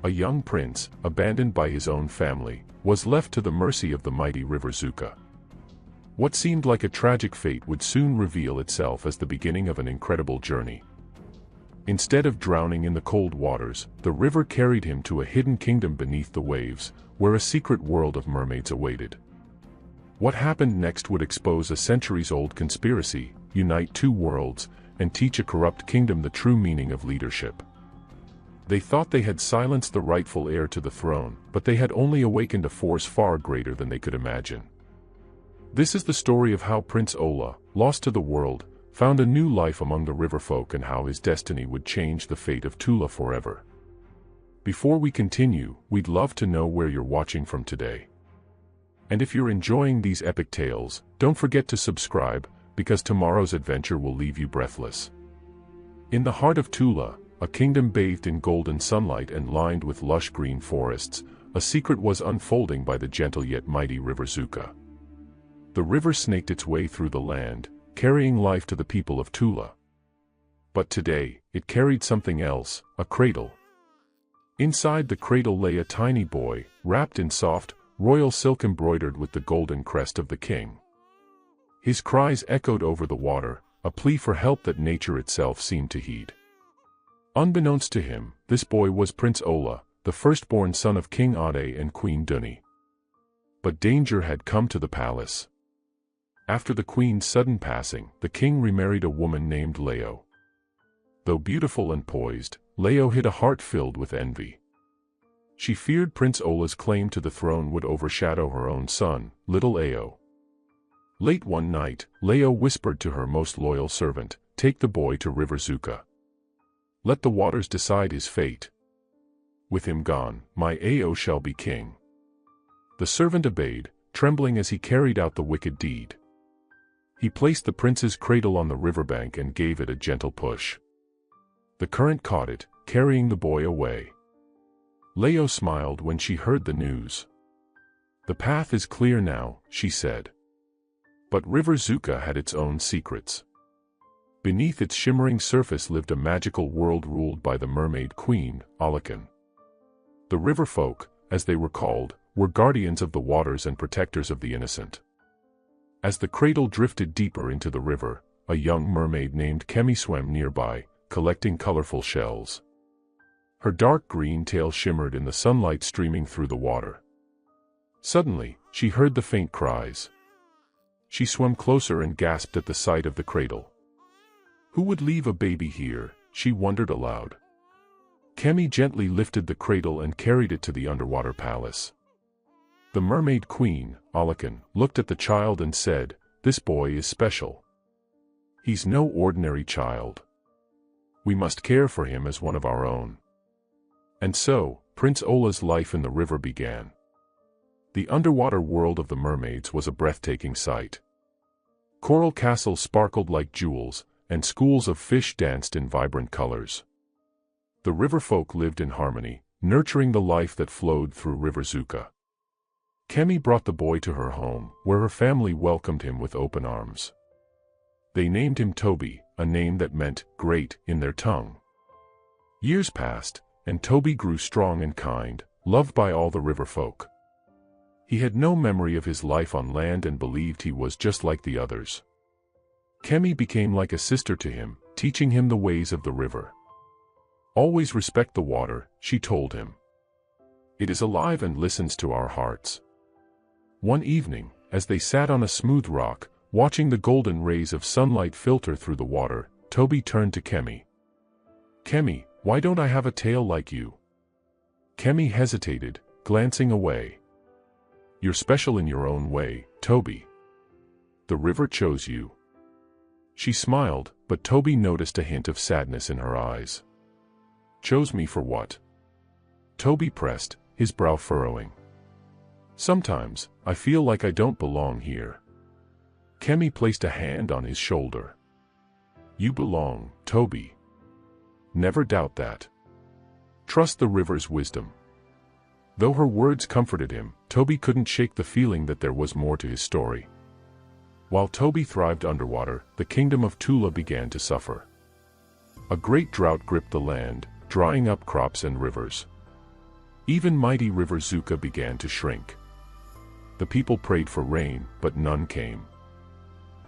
A young prince, abandoned by his own family, was left to the mercy of the mighty river Zuka. What seemed like a tragic fate would soon reveal itself as the beginning of an incredible journey. Instead of drowning in the cold waters, the river carried him to a hidden kingdom beneath the waves, where a secret world of mermaids awaited. What happened next would expose a centuries-old conspiracy, unite two worlds, and teach a corrupt kingdom the true meaning of leadership. They thought they had silenced the rightful heir to the throne, but they had only awakened a force far greater than they could imagine. This is the story of how Prince Ola, lost to the world, found a new life among the river folk and how his destiny would change the fate of Tula forever. Before we continue, we'd love to know where you're watching from today. And if you're enjoying these epic tales, don't forget to subscribe, because tomorrow's adventure will leave you breathless. In the heart of Tula, a kingdom bathed in golden sunlight and lined with lush green forests, a secret was unfolding by the gentle yet mighty river Zuka. The river snaked its way through the land, carrying life to the people of Tula. But today, it carried something else, a cradle. Inside the cradle lay a tiny boy, wrapped in soft, royal silk embroidered with the golden crest of the king. His cries echoed over the water, a plea for help that nature itself seemed to heed. Unbeknownst to him, this boy was Prince Ola, the firstborn son of King Ade and Queen Duni. But danger had come to the palace. After the queen's sudden passing, the king remarried a woman named Leo. Though beautiful and poised, Leo hid a heart filled with envy. She feared Prince Ola's claim to the throne would overshadow her own son, little Ao. Late one night, Leo whispered to her most loyal servant, "Take the boy to River Zuka. Let the waters decide his fate. With him gone, my Ao shall be king." The servant obeyed, trembling as he carried out the wicked deed. He placed the prince's cradle on the riverbank and gave it a gentle push. The current caught it, carrying the boy away. Leo smiled when she heard the news. "The path is clear now," she said. But River Zuka had its own secrets. Beneath its shimmering surface lived a magical world ruled by the mermaid queen, Alakan. The river folk, as they were called, were guardians of the waters and protectors of the innocent. As the cradle drifted deeper into the river, a young mermaid named Kemi swam nearby, collecting colorful shells. Her dark green tail shimmered in the sunlight streaming through the water. Suddenly, she heard the faint cries. She swam closer and gasped at the sight of the cradle. Who would leave a baby here, she wondered aloud. Kemi gently lifted the cradle and carried it to the underwater palace. The mermaid queen, Alakan, looked at the child and said, "This boy is special. He's no ordinary child. We must care for him as one of our own." And so, Prince Ola's life in the river began. The underwater world of the mermaids was a breathtaking sight. Coral castles sparkled like jewels, and schools of fish danced in vibrant colors. The river folk lived in harmony, nurturing the life that flowed through River Zuka. Kemi brought the boy to her home, where her family welcomed him with open arms. They named him Toby, a name that meant great in their tongue. Years passed, and Toby grew strong and kind, loved by all the river folk. He had no memory of his life on land and believed he was just like the others. Kemi became like a sister to him, teaching him the ways of the river. "Always respect the water," she told him. "It is alive and listens to our hearts." One evening, as they sat on a smooth rock, watching the golden rays of sunlight filter through the water, Toby turned to Kemi. "Kemi, why don't I have a tail like you?" Kemi hesitated, glancing away. "You're special in your own way, Toby. The river chose you." She smiled, but Toby noticed a hint of sadness in her eyes. "Chose me for what?" Toby pressed, his brow furrowing. "Sometimes, I feel like I don't belong here." Kemi placed a hand on his shoulder. "You belong, Toby. Never doubt that. Trust the river's wisdom." Though her words comforted him, Toby couldn't shake the feeling that there was more to his story. While Toby thrived underwater, the kingdom of Tula began to suffer. A great drought gripped the land, drying up crops and rivers. Even mighty River Zuka began to shrink. The people prayed for rain, but none came.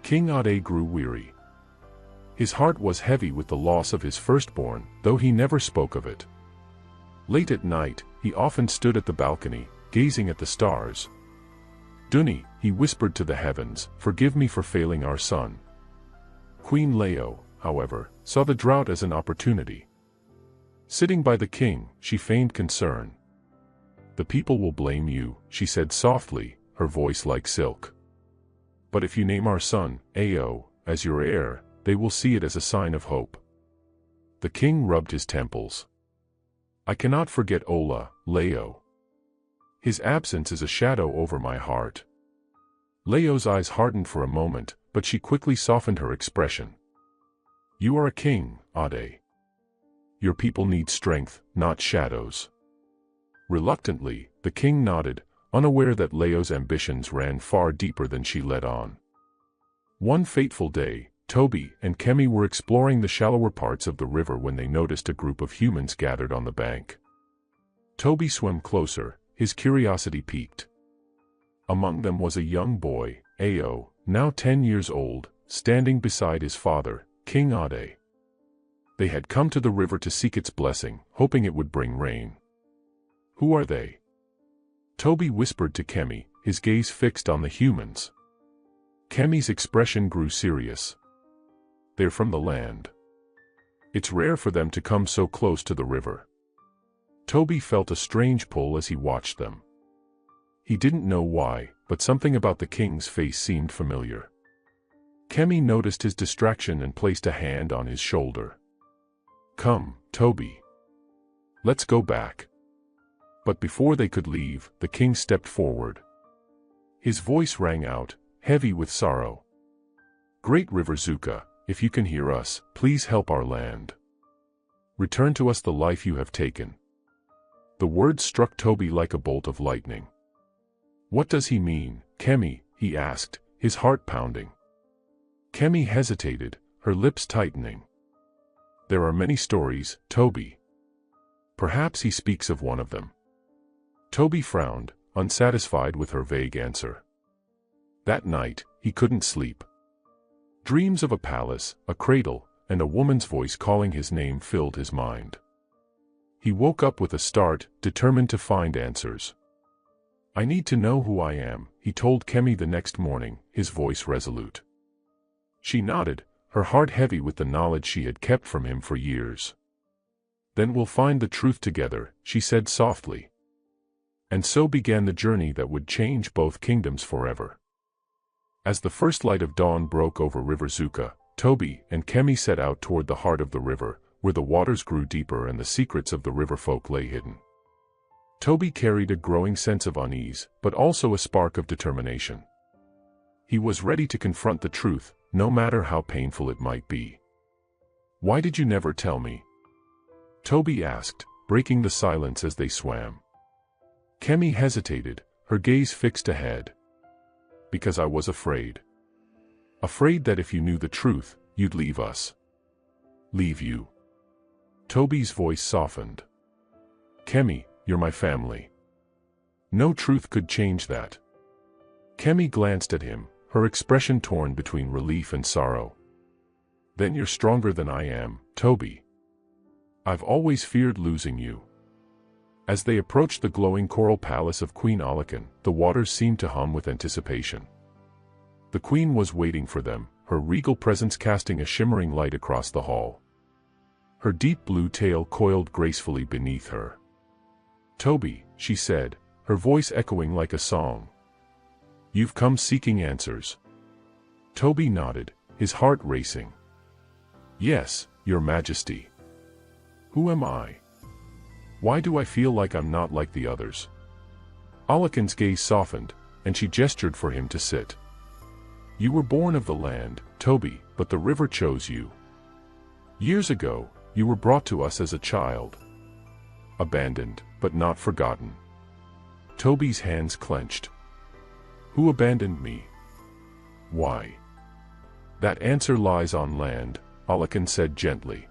King Ade grew weary. His heart was heavy with the loss of his firstborn, though he never spoke of it. Late at night, he often stood at the balcony, gazing at the stars. "Duni," he whispered to the heavens, "forgive me for failing our son." Queen Leo, however, saw the drought as an opportunity. Sitting by the king, she feigned concern. "The people will blame you," she said softly, her voice like silk. "But if you name our son, Ao, as your heir, they will see it as a sign of hope." The king rubbed his temples. "I cannot forget Ola, Leo. His absence is a shadow over my heart." Leo's eyes hardened for a moment, but she quickly softened her expression. "You are a king, Ade. Your people need strength, not shadows." Reluctantly, the king nodded, unaware that Leo's ambitions ran far deeper than she let on. One fateful day, Toby and Kemi were exploring the shallower parts of the river when they noticed a group of humans gathered on the bank. Toby swam closer, his curiosity piqued. Among them was a young boy, Ao, now 10 years old, standing beside his father, King Ade. They had come to the river to seek its blessing, hoping it would bring rain. "Who are they?" Toby whispered to Kemi, his gaze fixed on the humans. Kemi's expression grew serious. "They're from the land. It's rare for them to come so close to the river." Toby felt a strange pull as he watched them. He didn't know why, but something about the king's face seemed familiar. Kemi noticed his distraction and placed a hand on his shoulder. "Come, Toby. Let's go back." But before they could leave, the king stepped forward. His voice rang out, heavy with sorrow. "Great River Zuka, if you can hear us, please help our land. Return to us the life you have taken." The words struck Toby like a bolt of lightning. "What does he mean, Kemi?" he asked, his heart pounding. Kemi hesitated, her lips tightening. "There are many stories, Toby. Perhaps he speaks of one of them." Toby frowned, unsatisfied with her vague answer. That night, he couldn't sleep. Dreams of a palace, a cradle, and a woman's voice calling his name filled his mind. He woke up with a start, determined to find answers. "I need to know who I am," he told Kemi the next morning, his voice resolute. She nodded, her heart heavy with the knowledge she had kept from him for years. "Then we'll find the truth together," she said softly. And so began the journey that would change both kingdoms forever. As the first light of dawn broke over River Zuka, Toby and Kemi set out toward the heart of the river, where the waters grew deeper and the secrets of the river folk lay hidden. Toby carried a growing sense of unease, but also a spark of determination. He was ready to confront the truth, no matter how painful it might be. "Why did you never tell me?" Toby asked, breaking the silence as they swam. Kemi hesitated, her gaze fixed ahead. "Because I was afraid. Afraid that if you knew the truth, you'd leave us." "Leave you?" Toby's voice softened. "Kemi, you're my family. No truth could change that." Kemi glanced at him, her expression torn between relief and sorrow. "Then you're stronger than I am, Toby. I've always feared losing you." As they approached the glowing coral palace of Queen Alakan, the waters seemed to hum with anticipation. The queen was waiting for them, her regal presence casting a shimmering light across the hall. Her deep blue tail coiled gracefully beneath her. "Toby," she said, her voice echoing like a song. "You've come seeking answers." Toby nodded, his heart racing. "Yes, Your Majesty." "Who am I? Why do I feel like I'm not like the others?" Alakan's gaze softened, and she gestured for him to sit. "You were born of the land, Toby, but the river chose you. Years ago, you were brought to us as a child. Abandoned, but not forgotten." Toby's hands clenched. "Who abandoned me? Why?" "That answer lies on land," Alakan said gently.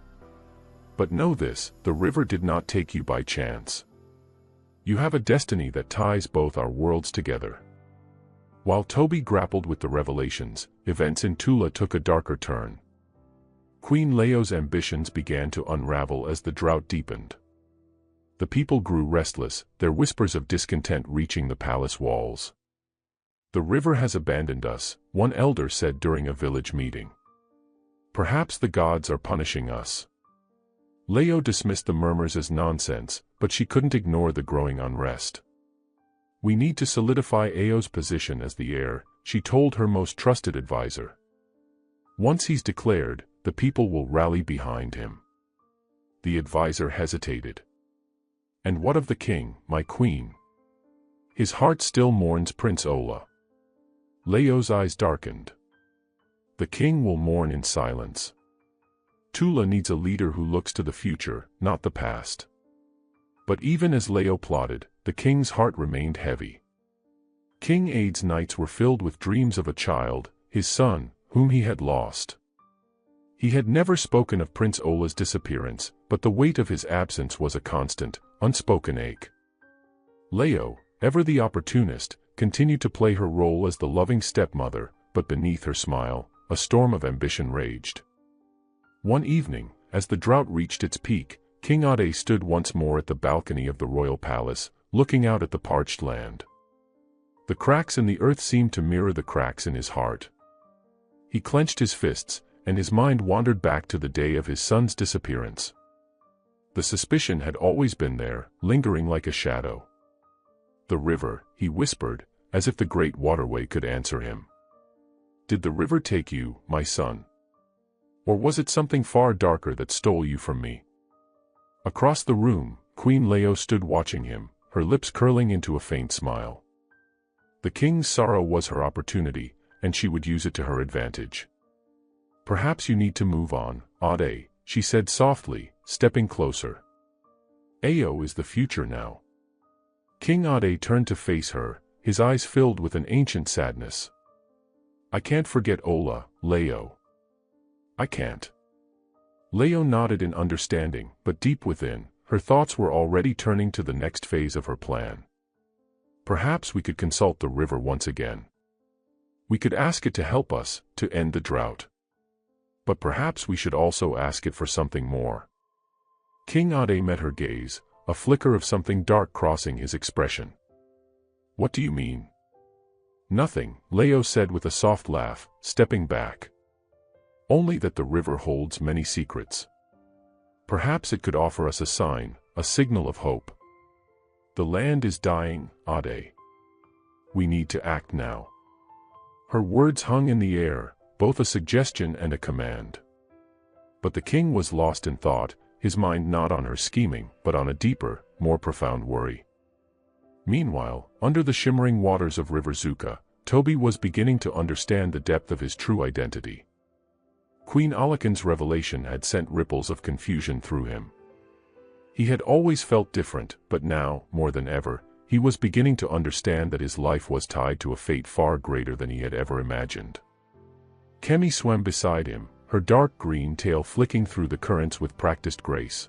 "But know this, the river did not take you by chance. You have a destiny that ties both our worlds together. While Toby grappled with the revelations, events in Tula took a darker turn. Queen Leo's ambitions began to unravel as the drought deepened. The people grew restless, their whispers of discontent reaching the palace walls. "The river has abandoned us," one elder said during a village meeting. "Perhaps the gods are punishing us." Leo dismissed the murmurs as nonsense, but she couldn't ignore the growing unrest. "We need to solidify Ao's position as the heir," she told her most trusted advisor. "Once he's declared, the people will rally behind him." The advisor hesitated. "And what of the king, my queen? His heart still mourns Prince Ola." Leo's eyes darkened. "The king will mourn in silence. Tula needs a leader who looks to the future, not the past." But even as Leo plotted, the king's heart remained heavy. King Aid's nights were filled with dreams of a child, his son, whom he had lost. He had never spoken of Prince Ola's disappearance, but the weight of his absence was a constant, unspoken ache. Leo, ever the opportunist, continued to play her role as the loving stepmother, but beneath her smile, a storm of ambition raged. One evening, as the drought reached its peak, King Ade stood once more at the balcony of the royal palace, looking out at the parched land. The cracks in the earth seemed to mirror the cracks in his heart. He clenched his fists, and his mind wandered back to the day of his son's disappearance. The suspicion had always been there, lingering like a shadow. "The river," he whispered, as if the great waterway could answer him. "Did the river take you, my son? Or was it something far darker that stole you from me?" Across the room, Queen Leo stood watching him, her lips curling into a faint smile. The king's sorrow was her opportunity, and she would use it to her advantage. "Perhaps you need to move on, Ade," she said softly, stepping closer. "Ao is the future now." King Ade turned to face her, his eyes filled with an ancient sadness. "I can't forget Ola, Leo. I can't." Leo nodded in understanding, but deep within, her thoughts were already turning to the next phase of her plan. "Perhaps we could consult the river once again. We could ask it to help us, to end the drought. But perhaps we should also ask it for something more." King Ade met her gaze, a flicker of something dark crossing his expression. "What do you mean?" "Nothing," Leo said with a soft laugh, stepping back. "Only that the river holds many secrets. Perhaps it could offer us a sign, a signal of hope. The land is dying, Ade. We need to act now." Her words hung in the air, both a suggestion and a command. But the king was lost in thought, his mind not on her scheming, but on a deeper, more profound worry. Meanwhile, under the shimmering waters of River Zuka, Toby was beginning to understand the depth of his true identity. Queen Alakan's revelation had sent ripples of confusion through him. He had always felt different, but now, more than ever, he was beginning to understand that his life was tied to a fate far greater than he had ever imagined. Kemi swam beside him, her dark green tail flicking through the currents with practiced grace.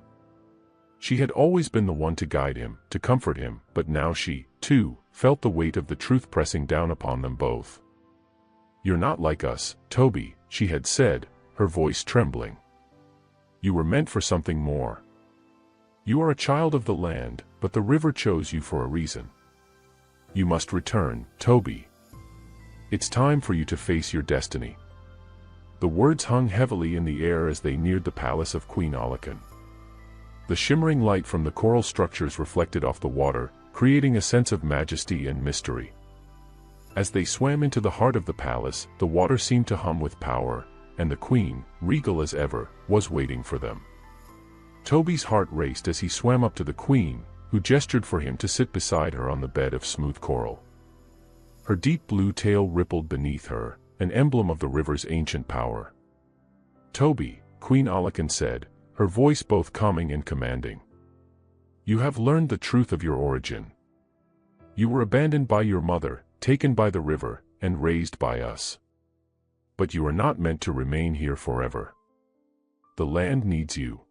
She had always been the one to guide him, to comfort him, but now she, too, felt the weight of the truth pressing down upon them both. "You're not like us, Toby," she had said, her voice trembling. "You were meant for something more. You are a child of the land, but the river chose you for a reason. You must return, Toby. It's time for you to face your destiny." The words hung heavily in the air as they neared the palace of Queen Alakan. The shimmering light from the coral structures reflected off the water, creating a sense of majesty and mystery. As they swam into the heart of the palace, the water seemed to hum with power, and the queen, regal as ever, was waiting for them. Toby's heart raced as he swam up to the queen, who gestured for him to sit beside her on the bed of smooth coral. Her deep blue tail rippled beneath her, an emblem of the river's ancient power. "Toby," Queen Alakan said, her voice both calming and commanding. "You have learned the truth of your origin. You were abandoned by your mother, taken by the river, and raised by us. But you are not meant to remain here forever. The land needs you.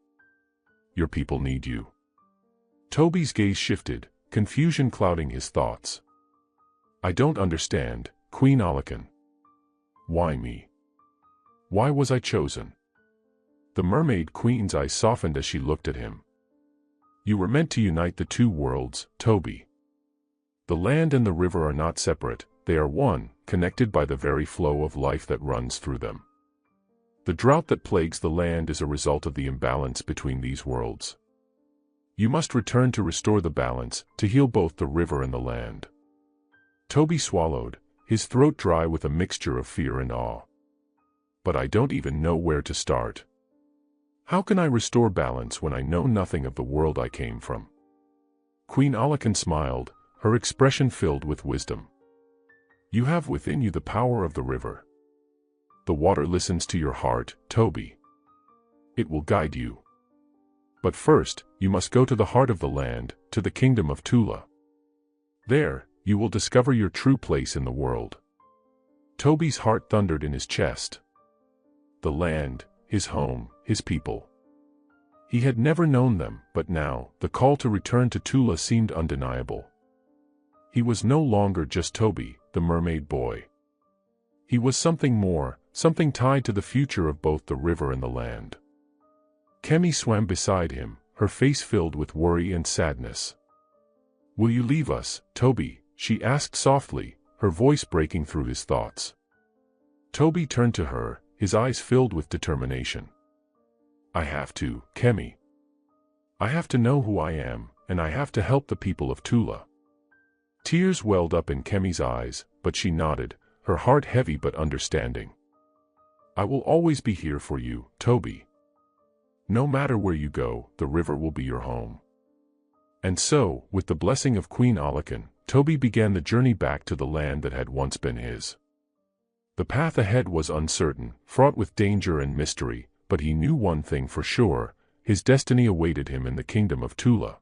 Your people need you." Toby's gaze shifted, confusion clouding his thoughts. "I don't understand, Queen Alakan. Why me? Why was I chosen?" The Mermaid Queen's eyes softened as she looked at him. "You were meant to unite the two worlds, Toby. The land and the river are not separate, they are one, connected by the very flow of life that runs through them. The drought that plagues the land is a result of the imbalance between these worlds. You must return to restore the balance, to heal both the river and the land." Toby swallowed, his throat dry with a mixture of fear and awe. "But I don't even know where to start. How can I restore balance when I know nothing of the world I came from?" Queen Alakan smiled, her expression filled with wisdom. "You have within you the power of the river. The water listens to your heart, Toby. It will guide you. But first, you must go to the heart of the land, to the kingdom of Tula. There, you will discover your true place in the world." Toby's heart thundered in his chest. The land, his home, his people. He had never known them, but now, the call to return to Tula seemed undeniable. He was no longer just Toby, the mermaid boy. He was something more, something tied to the future of both the river and the land. Kemi swam beside him, her face filled with worry and sadness. "Will you leave us, Toby?" she asked softly, her voice breaking through his thoughts. Toby turned to her, his eyes filled with determination. "I have to, Kemi. I have to know who I am, and I have to help the people of Tula." Tears welled up in Kemi's eyes, but she nodded, her heart heavy but understanding. "I will always be here for you, Toby. No matter where you go, the river will be your home." And so, with the blessing of Queen Alakan, Toby began the journey back to the land that had once been his. The path ahead was uncertain, fraught with danger and mystery, but he knew one thing for sure: his destiny awaited him in the kingdom of Tula.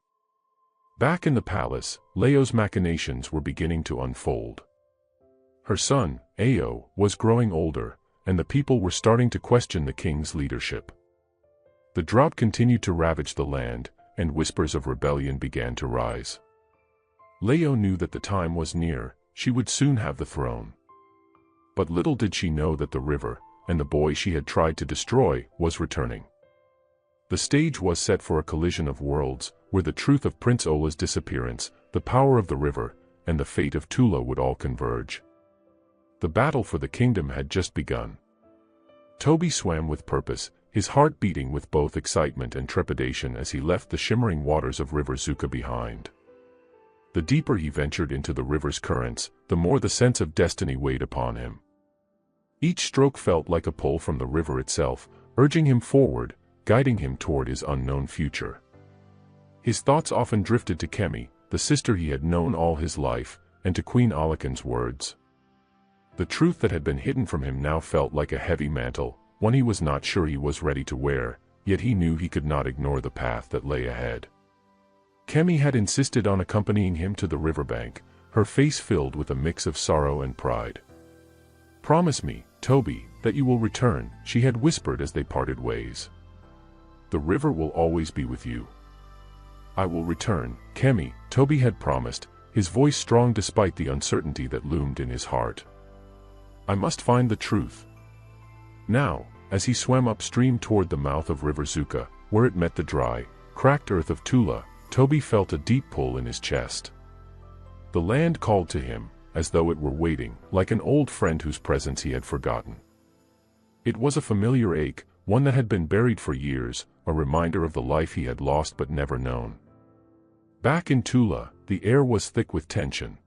Back in the palace, Leo's machinations were beginning to unfold. Her son, Ao, was growing older, and the people were starting to question the king's leadership. The drought continued to ravage the land, and whispers of rebellion began to rise. Leo knew that the time was near, she would soon have the throne. But little did she know that the river, and the boy she had tried to destroy, was returning. The stage was set for a collision of worlds, where the truth of Prince Ola's disappearance, the power of the river, and the fate of Tula would all converge. The battle for the kingdom had just begun. Toby swam with purpose, his heart beating with both excitement and trepidation as he left the shimmering waters of River Zuka behind. The deeper he ventured into the river's currents, the more the sense of destiny weighed upon him. Each stroke felt like a pull from the river itself, urging him forward, guiding him toward his unknown future. His thoughts often drifted to Kemi, the sister he had known all his life, and to Queen Alakan's words. The truth that had been hidden from him now felt like a heavy mantle, one he was not sure he was ready to wear, yet he knew he could not ignore the path that lay ahead. Kemi had insisted on accompanying him to the riverbank, her face filled with a mix of sorrow and pride. "Promise me, Toby, that you will return," she had whispered as they parted ways. "The river will always be with you." "I will return, Kemi," Toby had promised, his voice strong despite the uncertainty that loomed in his heart. "I must find the truth." Now, as he swam upstream toward the mouth of River Zuka, where it met the dry, cracked earth of Tula, Toby felt a deep pull in his chest. The land called to him, as though it were waiting, like an old friend whose presence he had forgotten. It was a familiar ache, one that had been buried for years, a reminder of the life he had lost but never known. Back in Tula, the air was thick with tension.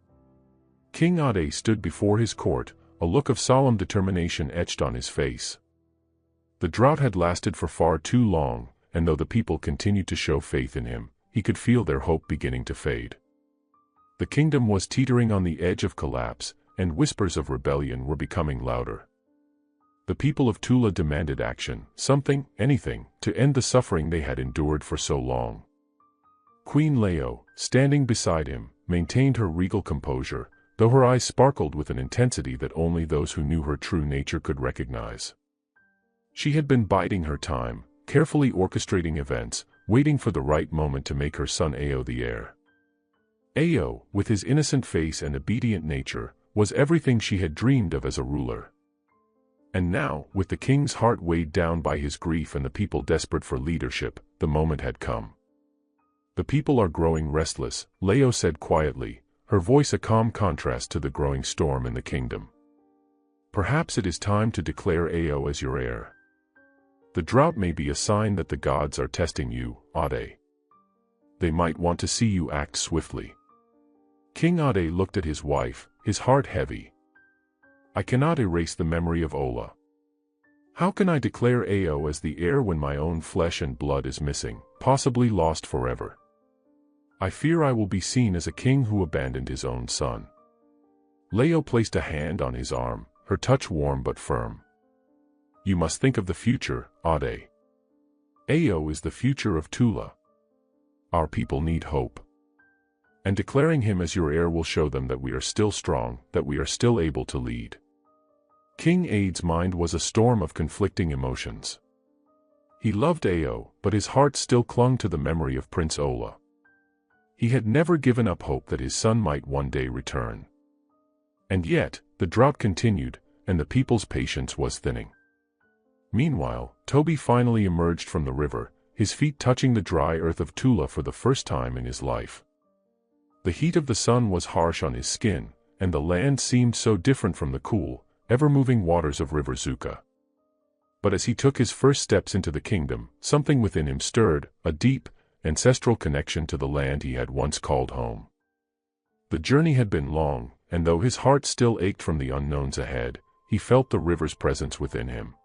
King Ade stood before his court, a look of solemn determination etched on his face. The drought had lasted for far too long, and though the people continued to show faith in him, he could feel their hope beginning to fade. The kingdom was teetering on the edge of collapse, and whispers of rebellion were becoming louder. The people of Tula demanded action, something, anything, to end the suffering they had endured for so long. Queen Leo, standing beside him, maintained her regal composure, though her eyes sparkled with an intensity that only those who knew her true nature could recognize. She had been biding her time, carefully orchestrating events, waiting for the right moment to make her son Ao the heir. Ao, with his innocent face and obedient nature, was everything she had dreamed of as a ruler. And now, with the king's heart weighed down by his grief and the people desperate for leadership, the moment had come. "The people are growing restless," Leo said quietly, her voice a calm contrast to the growing storm in the kingdom. "Perhaps it is time to declare Ao as your heir. The drought may be a sign that the gods are testing you, Ade. They might want to see you act swiftly." King Ade looked at his wife, his heart heavy. "I cannot erase the memory of Ola. How can I declare Ao as the heir when my own flesh and blood is missing, possibly lost forever? I fear I will be seen as a king who abandoned his own son." Leo placed a hand on his arm, her touch warm but firm. "You must think of the future, Ade. Ao is the future of Tula. Our people need hope. And declaring him as your heir will show them that we are still strong, that we are still able to lead." King Ade's mind was a storm of conflicting emotions. He loved Ao, but his heart still clung to the memory of Prince Ola. He had never given up hope that his son might one day return. And yet, the drought continued, and the people's patience was thinning. Meanwhile, Toby finally emerged from the river, his feet touching the dry earth of Tula for the first time in his life. The heat of the sun was harsh on his skin, and the land seemed so different from the cool, ever-moving waters of River Zuka. But as he took his first steps into the kingdom, something within him stirred, a deep, ancestral connection to the land he had once called home. The journey had been long, and though his heart still ached from the unknowns ahead, he felt the river's presence within him.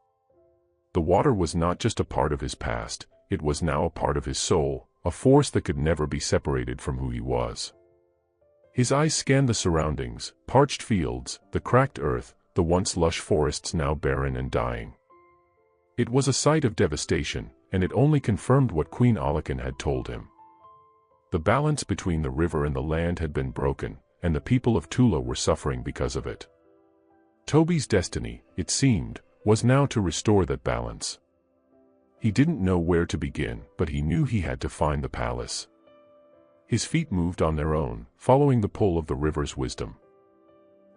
The water was not just a part of his past, it was now a part of his soul, a force that could never be separated from who he was. His eyes scanned the surroundings, parched fields, the cracked earth, the once lush forests now barren and dying. It was a sight of devastation, and it only confirmed what Queen Alakan had told him. The balance between the river and the land had been broken, and the people of Tula were suffering because of it. Toby's destiny, it seemed, was now to restore that balance. He didn't know where to begin, but he knew he had to find the palace. His feet moved on their own, following the pull of the river's wisdom.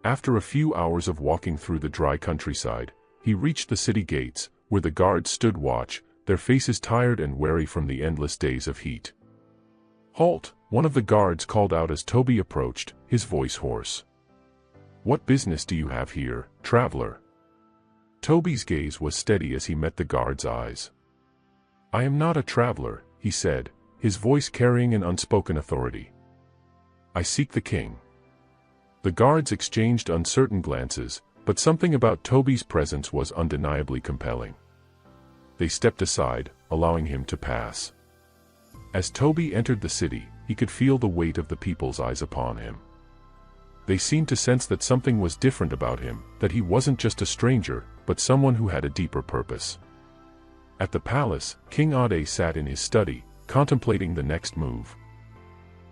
After a few hours of walking through the dry countryside, he reached the city gates, where the guards stood watch, their faces tired and weary from the endless days of heat. "Halt!" one of the guards called out as Toby approached, his voice hoarse. "What business do you have here, traveler?" Toby's gaze was steady as he met the guard's eyes. "I am not a traveler," he said, his voice carrying an unspoken authority. "I seek the king." The guards exchanged uncertain glances, but something about Toby's presence was undeniably compelling. They stepped aside, allowing him to pass. As Toby entered the city, he could feel the weight of the people's eyes upon him. They seemed to sense that something was different about him, that he wasn't just a stranger, but someone who had a deeper purpose. At the palace, King Ade sat in his study, contemplating the next move.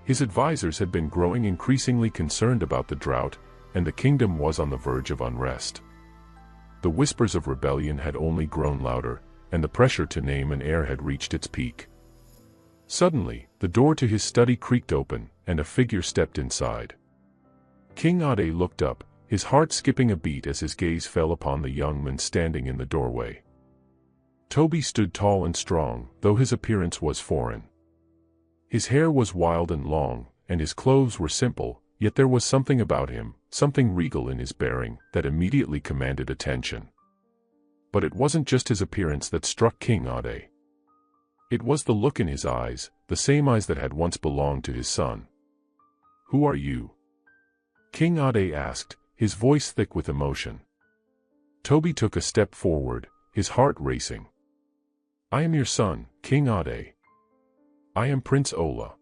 His advisors had been growing increasingly concerned about the drought, and the kingdom was on the verge of unrest. The whispers of rebellion had only grown louder, and the pressure to name an heir had reached its peak. Suddenly, the door to his study creaked open, and a figure stepped inside. King Ade looked up, his heart skipping a beat as his gaze fell upon the young man standing in the doorway. Toby stood tall and strong, though his appearance was foreign. His hair was wild and long, and his clothes were simple, yet there was something about him, something regal in his bearing, that immediately commanded attention. But it wasn't just his appearance that struck King Ade. It was the look in his eyes, the same eyes that had once belonged to his son. "Who are you?" King Ade asked, his voice thick with emotion. Toby took a step forward, his heart racing. "I am your son, King Ade. I am Prince Ola."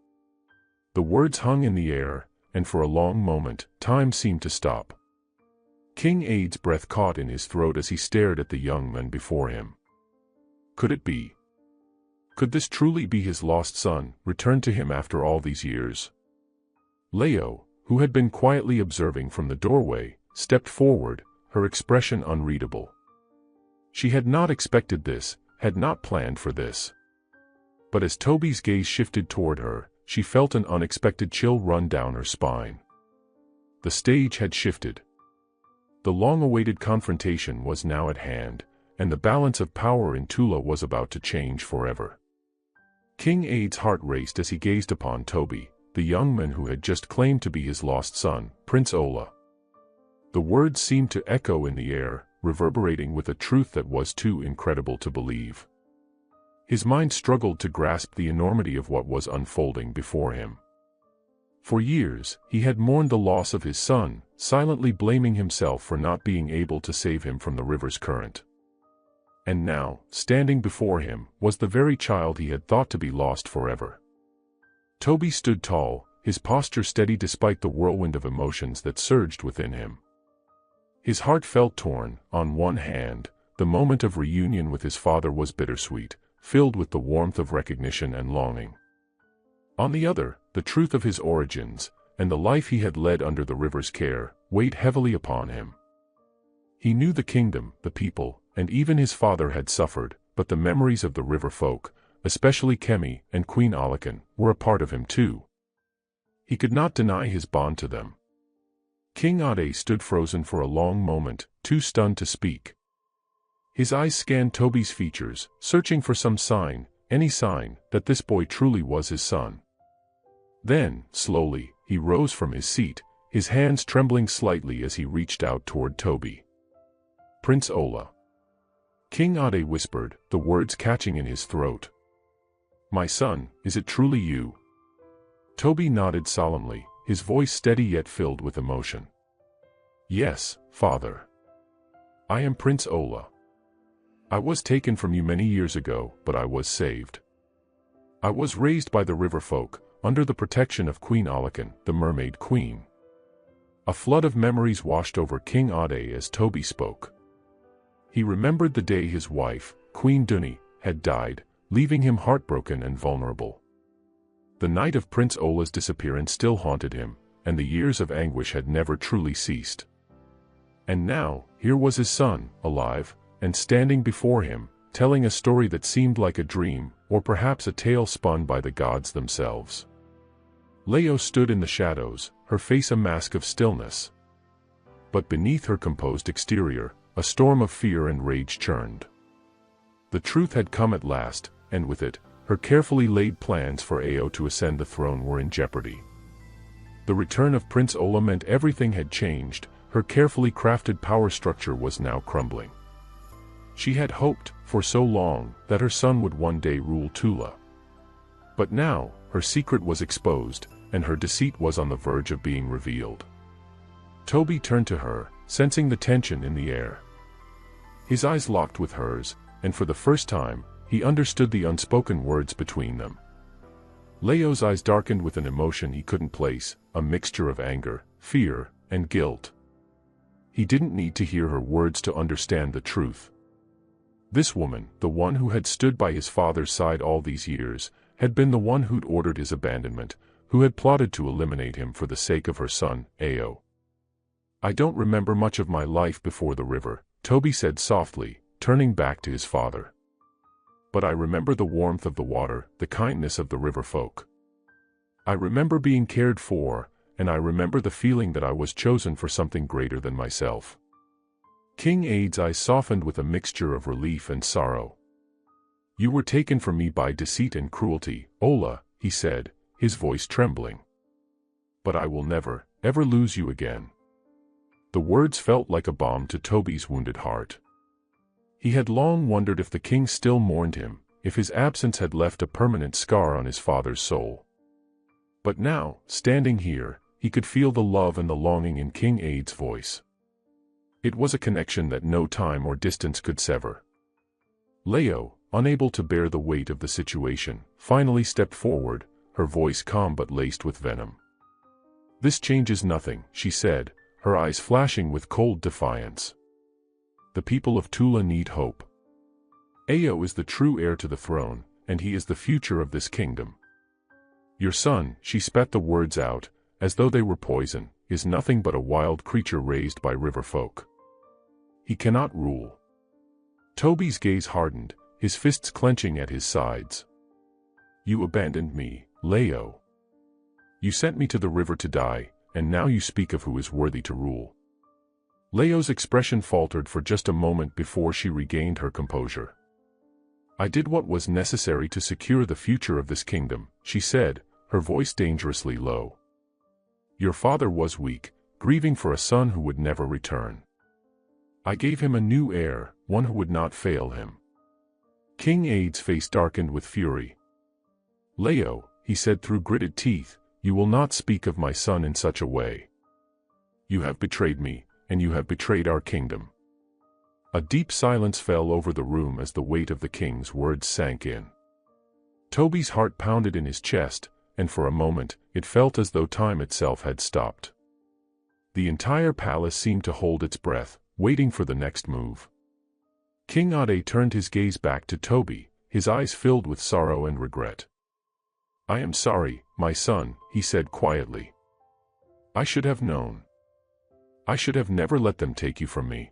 The words hung in the air, and for a long moment, time seemed to stop. King Ade's breath caught in his throat as he stared at the young man before him. Could it be? Could this truly be his lost son, returned to him after all these years? Leo, who had been quietly observing from the doorway, stepped forward, her expression unreadable. She had not expected this, had not planned for this. But as Toby's gaze shifted toward her, she felt an unexpected chill run down her spine. The stage had shifted. The long-awaited confrontation was now at hand, and the balance of power in Tula was about to change forever. King Aid's heart raced as he gazed upon Toby, the young man who had just claimed to be his lost son, Prince Ola. The words seemed to echo in the air, reverberating with a truth that was too incredible to believe. His mind struggled to grasp the enormity of what was unfolding before him. For years, he had mourned the loss of his son, silently blaming himself for not being able to save him from the river's current. And now, standing before him, was the very child he had thought to be lost forever. Toby stood tall, his posture steady despite the whirlwind of emotions that surged within him. His heart felt torn. On one hand, the moment of reunion with his father was bittersweet, filled with the warmth of recognition and longing. On the other, the truth of his origins, and the life he had led under the river's care, weighed heavily upon him. He knew the kingdom, the people, and even his father had suffered, but the memories of the river folk, especially Kemi and Queen Alakan, were a part of him too. He could not deny his bond to them. King Ade stood frozen for a long moment, too stunned to speak. His eyes scanned Toby's features, searching for some sign, any sign, that this boy truly was his son. Then, slowly, he rose from his seat, his hands trembling slightly as he reached out toward Toby. "Prince Ola." King Ade whispered, the words catching in his throat. "My son, is it truly you?" Toby nodded solemnly, his voice steady yet filled with emotion. "Yes, father. I am Prince Ola. I was taken from you many years ago, but I was saved. I was raised by the river folk, under the protection of Queen Alakan, the Mermaid Queen." A flood of memories washed over King Ade as Toby spoke. He remembered the day his wife, Queen Duni, had died, leaving him heartbroken and vulnerable. The night of Prince Ola's disappearance still haunted him, and the years of anguish had never truly ceased. And now, here was his son, alive, and standing before him, telling a story that seemed like a dream, or perhaps a tale spun by the gods themselves. Leo stood in the shadows, her face a mask of stillness. But beneath her composed exterior, a storm of fear and rage churned. The truth had come at last, and with it, her carefully laid plans for Ao to ascend the throne were in jeopardy. The return of Prince Ola meant everything had changed, her carefully crafted power structure was now crumbling. She had hoped, for so long, that her son would one day rule Tula. But now, her secret was exposed, and her deceit was on the verge of being revealed. Toby turned to her, sensing the tension in the air. His eyes locked with hers, and for the first time, he understood the unspoken words between them. Leo's eyes darkened with an emotion he couldn't place, a mixture of anger, fear, and guilt. He didn't need to hear her words to understand the truth. This woman, the one who had stood by his father's side all these years, had been the one who'd ordered his abandonment, who had plotted to eliminate him for the sake of her son, Ao. "I don't remember much of my life before the river," Toby said softly, turning back to his father. "But I remember the warmth of the water, the kindness of the river folk. I remember being cared for, and I remember the feeling that I was chosen for something greater than myself." King Aid's eyes softened with a mixture of relief and sorrow. "You were taken from me by deceit and cruelty, Ola," he said, his voice trembling. "But I will never, ever lose you again." The words felt like a balm to Toby's wounded heart. He had long wondered if the king still mourned him, if his absence had left a permanent scar on his father's soul. But now, standing here, he could feel the love and the longing in King Aid's voice. It was a connection that no time or distance could sever. Leo, unable to bear the weight of the situation, finally stepped forward, her voice calm but laced with venom. "This changes nothing," she said, her eyes flashing with cold defiance. "The people of Tula need hope. Ao is the true heir to the throne, and he is the future of this kingdom. Your son," she spat the words out, as though they were poison, "is nothing but a wild creature raised by river folk. He cannot rule." Toby's gaze hardened, his fists clenching at his sides. "You abandoned me, Leo. You sent me to the river to die, and now you speak of who is worthy to rule. Leo's expression faltered for just a moment before she regained her composure. I did what was necessary to secure the future of this kingdom, she said, her voice dangerously low. Your father was weak, grieving for a son who would never return. I gave him a new heir, one who would not fail him. King Aid's face darkened with fury. Leo, he said through gritted teeth, you will not speak of my son in such a way. You have betrayed me, and you have betrayed our kingdom. A deep silence fell over the room as the weight of the king's words sank in. Toby's heart pounded in his chest, and for a moment, it felt as though time itself had stopped. The entire palace seemed to hold its breath, waiting for the next move. King Ade turned his gaze back to Toby, his eyes filled with sorrow and regret. I am sorry, my son, he said quietly. I should have known. I should have never let them take you from me.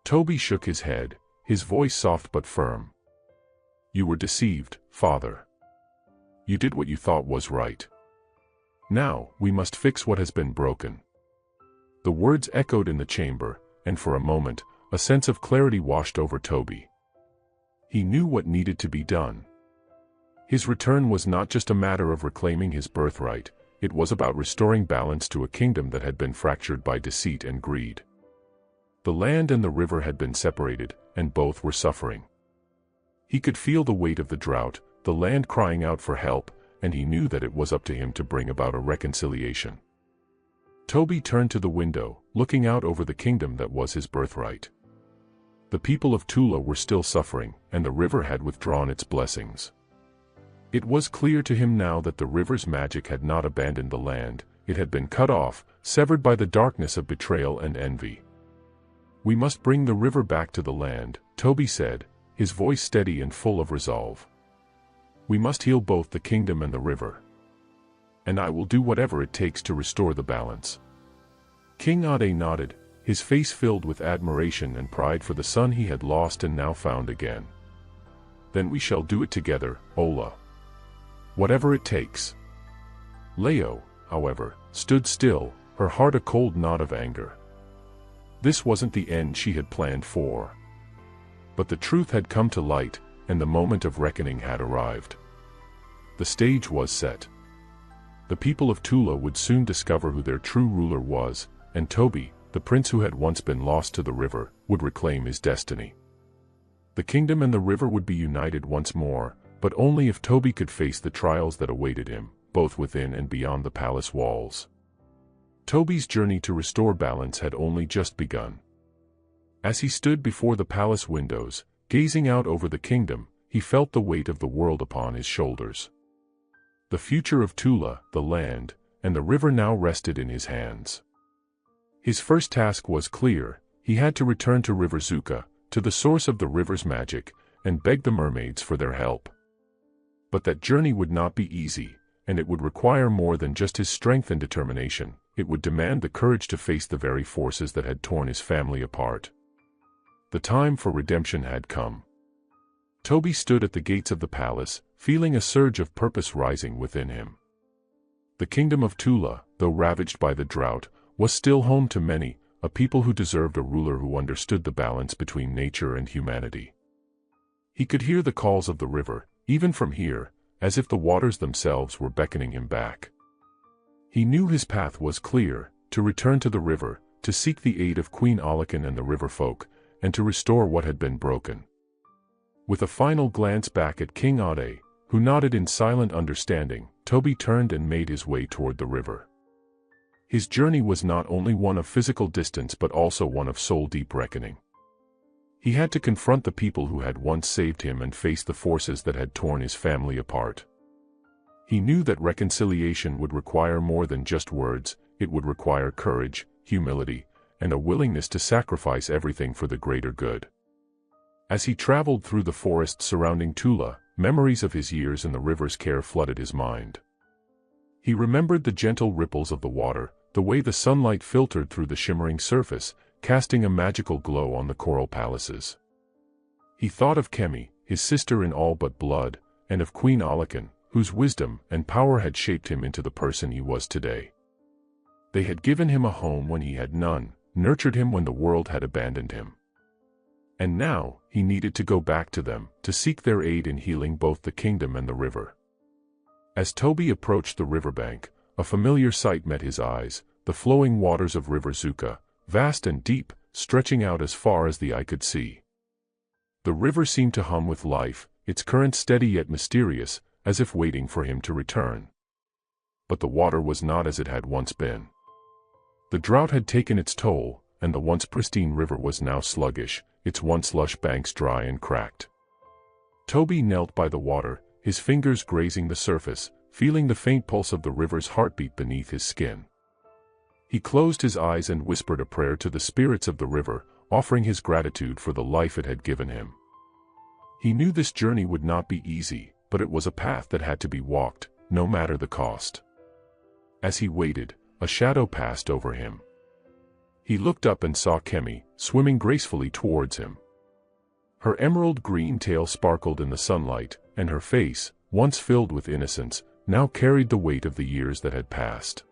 Toby shook his head, his voice soft but firm. You were deceived, father. You did what you thought was right. Now, we must fix what has been broken. The words echoed in the chamber, and for a moment, a sense of clarity washed over Toby. He knew what needed to be done. His return was not just a matter of reclaiming his birthright, it was about restoring balance to a kingdom that had been fractured by deceit and greed. The land and the river had been separated, and both were suffering. He could feel the weight of the drought, the land crying out for help, and he knew that it was up to him to bring about a reconciliation. Toby turned to the window, looking out over the kingdom that was his birthright. The people of Tula were still suffering, and the river had withdrawn its blessings. It was clear to him now that the river's magic had not abandoned the land, it had been cut off, severed by the darkness of betrayal and envy. We must bring the river back to the land, Toby said, his voice steady and full of resolve. We must heal both the kingdom and the river. And I will do whatever it takes to restore the balance. King Ade nodded, his face filled with admiration and pride for the son he had lost and now found again. Then we shall do it together, Ola. Whatever it takes. Leo, however, stood still, her heart a cold knot of anger. This wasn't the end she had planned for. But the truth had come to light, and the moment of reckoning had arrived. The stage was set. The people of Tula would soon discover who their true ruler was, and Toby, the prince who had once been lost to the river, would reclaim his destiny. The kingdom and the river would be united once more, but only if Toby could face the trials that awaited him, both within and beyond the palace walls. Toby's journey to restore balance had only just begun. As he stood before the palace windows, gazing out over the kingdom, he felt the weight of the world upon his shoulders. The future of Tula, the land, and the river now rested in his hands. His first task was clear: he had to return to River Zuka, to the source of the river's magic, and beg the mermaids for their help. But that journey would not be easy, and it would require more than just his strength and determination. It would demand the courage to face the very forces that had torn his family apart. The time for redemption had come. Toby stood at the gates of the palace, feeling a surge of purpose rising within him. The kingdom of Tula, though ravaged by the drought, was still home to many, a people who deserved a ruler who understood the balance between nature and humanity. He could hear the calls of the river, even from here, as if the waters themselves were beckoning him back. He knew his path was clear: to return to the river, to seek the aid of Queen Alakan and the river folk, and to restore what had been broken. With a final glance back at King Ade, who nodded in silent understanding, Toby turned and made his way toward the river. His journey was not only one of physical distance but also one of soul-deep reckoning. He had to confront the people who had once saved him and face the forces that had torn his family apart. He knew that reconciliation would require more than just words, it would require courage, humility, and a willingness to sacrifice everything for the greater good. As he traveled through the forests surrounding Tula, memories of his years in the river's care flooded his mind. He remembered the gentle ripples of the water, the way the sunlight filtered through the shimmering surface, casting a magical glow on the coral palaces. He thought of Kemi, his sister in all but blood, and of Queen Alakan, whose wisdom and power had shaped him into the person he was today. They had given him a home when he had none, nurtured him when the world had abandoned him. And now, he needed to go back to them, to seek their aid in healing both the kingdom and the river. As Toby approached the riverbank, a familiar sight met his eyes, the flowing waters of River Zuka, vast and deep, stretching out as far as the eye could see. The river seemed to hum with life, its current steady yet mysterious, as if waiting for him to return. But the water was not as it had once been. The drought had taken its toll, and the once pristine river was now sluggish, its once lush banks dry and cracked. Toby knelt by the water, his fingers grazing the surface, feeling the faint pulse of the river's heartbeat beneath his skin. He closed his eyes and whispered a prayer to the spirits of the river, offering his gratitude for the life it had given him. He knew this journey would not be easy, but it was a path that had to be walked, no matter the cost. As he waited, a shadow passed over him. He looked up and saw Kemi, swimming gracefully towards him. Her emerald green tail sparkled in the sunlight, and her face, once filled with innocence, now carried the weight of the years that had passed.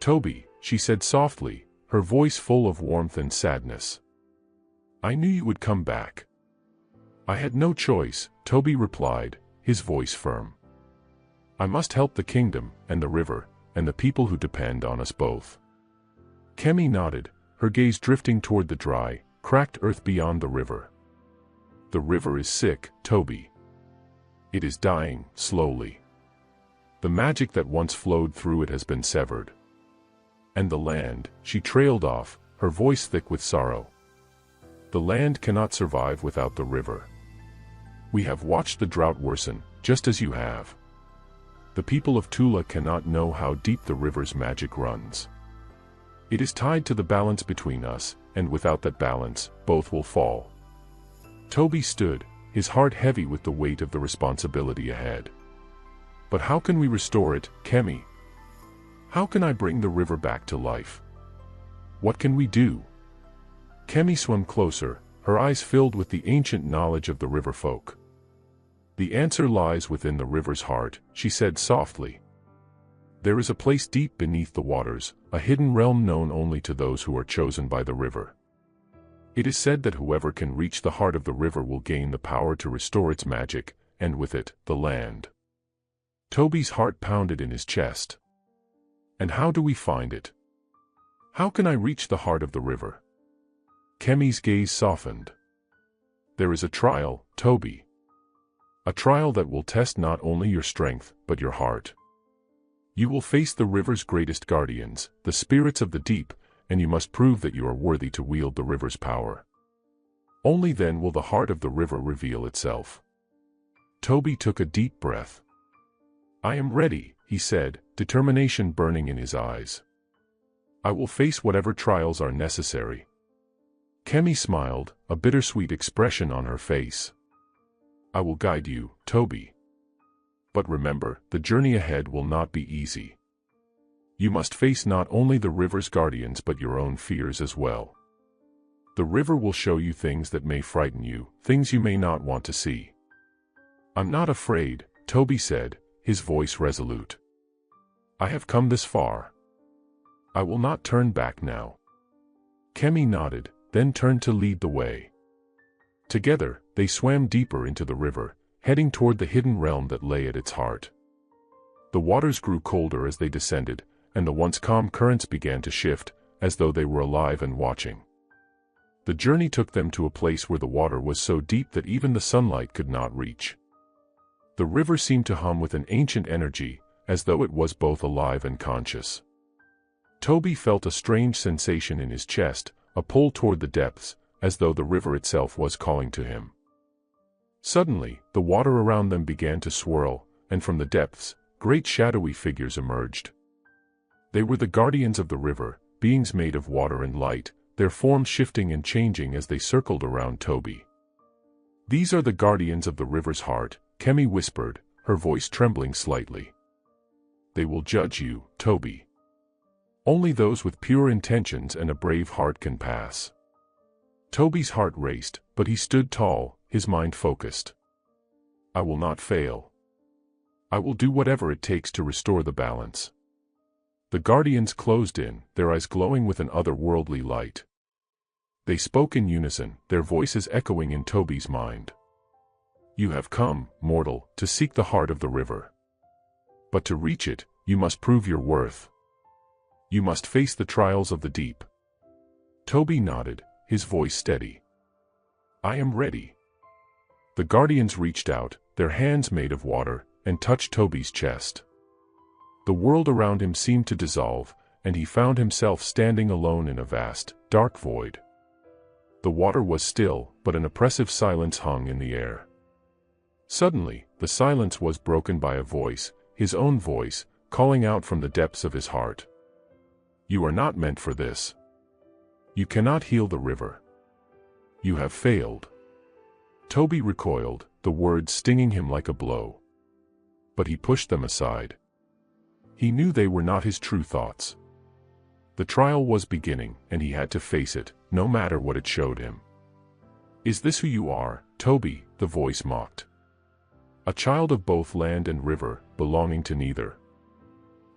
"Toby," she said softly, her voice full of warmth and sadness. "I knew you would come back." "I had no choice," Toby replied, his voice firm. "I must help the kingdom, and the river, and the people who depend on us both." Kemi nodded, her gaze drifting toward the dry, cracked earth beyond the river. "The river is sick, Toby. It is dying, slowly. The magic that once flowed through it has been severed. And the land," she trailed off, her voice thick with sorrow. "The land cannot survive without the river. We have watched the drought worsen, just as you have. The people of Tula cannot know how deep the river's magic runs. It is tied to the balance between us, and without that balance, both will fall." Toby stood, his heart heavy with the weight of the responsibility ahead. "But how can we restore it, Kemi? How can I bring the river back to life? What can we do?" Kemi swam closer, her eyes filled with the ancient knowledge of the river folk. "The answer lies within the river's heart," she said softly. "There is a place deep beneath the waters, a hidden realm known only to those who are chosen by the river. It is said that whoever can reach the heart of the river will gain the power to restore its magic, and with it, the land." Toby's heart pounded in his chest. "And how do we find it? How can I reach the heart of the river?" Kemi's gaze softened. "There is a trial, Toby. A trial that will test not only your strength, but your heart. You will face the river's greatest guardians, the spirits of the deep, and you must prove that you are worthy to wield the river's power. Only then will the heart of the river reveal itself." Toby took a deep breath. "I am ready," he said, determination burning in his eyes. "I will face whatever trials are necessary." Kemi smiled, a bittersweet expression on her face. "I will guide you, Toby. But remember, the journey ahead will not be easy. You must face not only the river's guardians but your own fears as well. The river will show you things that may frighten you, things you may not want to see." "I'm not afraid," Toby said, his voice resolute. "I have come this far. I will not turn back now." Kemi nodded, then turned to lead the way. Together, they swam deeper into the river, heading toward the hidden realm that lay at its heart. The waters grew colder as they descended, and the once calm currents began to shift, as though they were alive and watching. The journey took them to a place where the water was so deep that even the sunlight could not reach. The river seemed to hum with an ancient energy, as though it was both alive and conscious. Toby felt a strange sensation in his chest, a pull toward the depths, as though the river itself was calling to him. Suddenly, the water around them began to swirl, and from the depths, great shadowy figures emerged. They were the guardians of the river, beings made of water and light, their forms shifting and changing as they circled around Toby. "These are the guardians of the river's heart," Kemi whispered, her voice trembling slightly. "They will judge you, Toby. Only those with pure intentions and a brave heart can pass." Toby's heart raced, but he stood tall, his mind focused. "I will not fail. I will do whatever it takes to restore the balance. The guardians closed in, their eyes glowing with an otherworldly light. They spoke in unison, their voices echoing in Toby's mind. You have come, mortal, to seek the heart of the river. But to reach it, you must prove your worth. You must face the trials of the deep. Toby nodded, his voice steady. I am ready. The guardians reached out, their hands made of water, and touched Toby's chest. The world around him seemed to dissolve, and he found himself standing alone in a vast, dark void. The water was still, but an oppressive silence hung in the air. Suddenly, the silence was broken by a voice, his own voice, calling out from the depths of his heart. You are not meant for this. You cannot heal the river. You have failed. Toby recoiled, the words stinging him like a blow. But he pushed them aside. He knew they were not his true thoughts. The trial was beginning, and he had to face it, no matter what it showed him. Is this who you are, Toby? The voice mocked. A child of both land and river, belonging to neither.